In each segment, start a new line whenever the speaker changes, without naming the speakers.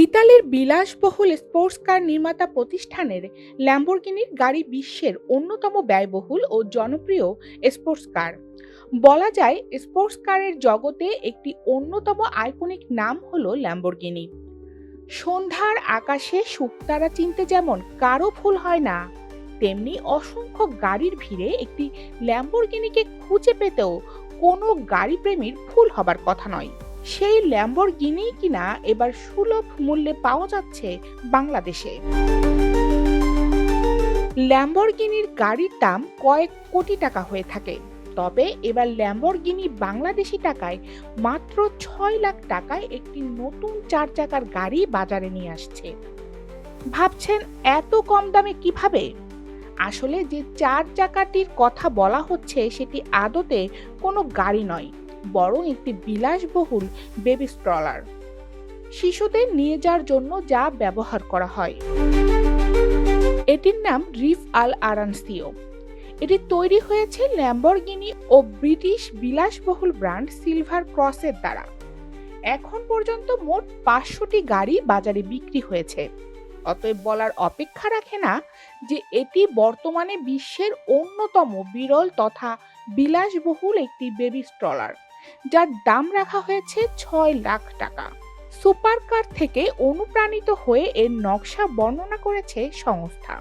ইতালির বিলাসবহুল sports car নির্মাতা প্রতিষ্ঠানের ল্যাম্বরগিনির গাড়ি বিশ্বের অন্যতম ব্যয়বহুল ও জনপ্রিয় স্পোর্টস কার। বলা যায় স্পোর্টস কারের জগতে একটি অন্যতম আইকনিক নাম হলো ল্যাম্বরগিনি। সন্ধ্যার আকাশে শুকতারা চিনতে যেমন কারো ভুল হয় না, তেমনি অসংখ্য গাড়ির ভিড়ে একটি ল্যাম্বরগিনিকে খুঁজে পেতেও কোনো গাড়ি প্রেমীর ভুল হবার কথা নয়। সেই ল্যাম্বরগিনি কিনা এবার সুলভ মূল্যে পাওয়া যাচ্ছে বাংলাদেশে। ল্যাম্বরগিনির গাড়ির দাম কয়েক কোটি টাকা হয়ে থাকে, তবে এবার ল্যাম্বরগিনি বাংলাদেশি টাকায় মাত্র 6 লাখ টাকায় একটি নতুন 4 চাকার গাড়ি বাজারে নিয়ে আসছে। ভাবছেন এত কম দামে কিভাবে? আসলে যে 4 চাকাটির কথা বলা হচ্ছে সেটি আদতে কোনো গাড়ি নয়, বরং একটি বিলাসবহুল বেবি স্ট্রলার, শিশুদের নিয়ে যাওয়ার জন্য যা ব্যবহার করা হয়। এটির নাম রিফ আল আরানসিও। এটি তৈরি হয়েছে ল্যাম্বরগিনি ও ব্রিটিশ বিলাসবহুল ব্র্যান্ড সিলভার ক্রসের দ্বারা। এখন পর্যন্ত মোট 500টি গাড়ি বাজারে বিক্রি হয়েছে। অতএব বলার অপেক্ষা রাখে না যে এটি বর্তমানে বিশ্বের অন্যতম বিরল তথা বিলাসবহুল একটি বেবি স্ট্রলার, যার দাম রাখা হয়েছে 6 লাখ টাকা। সুপার কার থেকে অনুপ্রাণিত হয়ে এর নকশা বর্ণনা করেছে সংস্থা।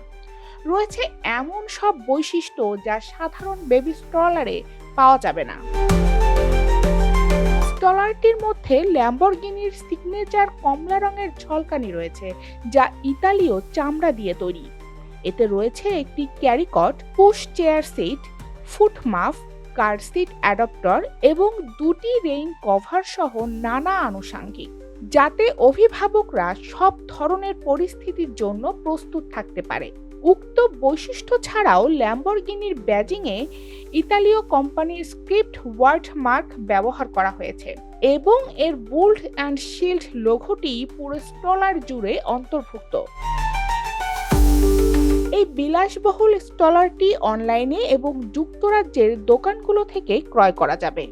রয়েছে এমন সব বৈশিষ্ট্য যা সাধারণ বেবি স্ট্রলারে পাওয়া যাবে না। স্ট্রলারটির মধ্যে ল্যাম্বরগিনির সিগনেচার কমলা রঙের ঝলকানি রয়েছে, যা ইতালীয় চামড়া দিয়ে তৈরি। এতে রয়েছে একটি ক্যারিকট, পুশ চেয়ার সিট, ফুট মাফ, কার সিট অ্যাডাপ্টর এবং 2টি রেইন কভার সহ নানা আনুষঙ্গিক, যাতে অভিভাবকরা সব ধরনের পরিস্থিতির জন্য প্রস্তুত থাকতে পারে। উক্ত বৈশিষ্ট্য ছাড়াও ল্যাম্বরগিনির ব্যাজিংয়ে ইতালীয় কোম্পানির স্ক্রিপ্ট ওয়ার্ড মার্ক ব্যবহার করা হয়েছে এবং এর বোল্ড অ্যান্ড শিল্ড লোগোটি পুরো স্ট্রলার জুড়ে অন্তর্ভুক্ত। এই বিলাসবহুল স্ট্রলারটি অনলাইনে এবং যুক্তরাজ্যের দোকানগুলো থেকে ক্রয় করা যাবে।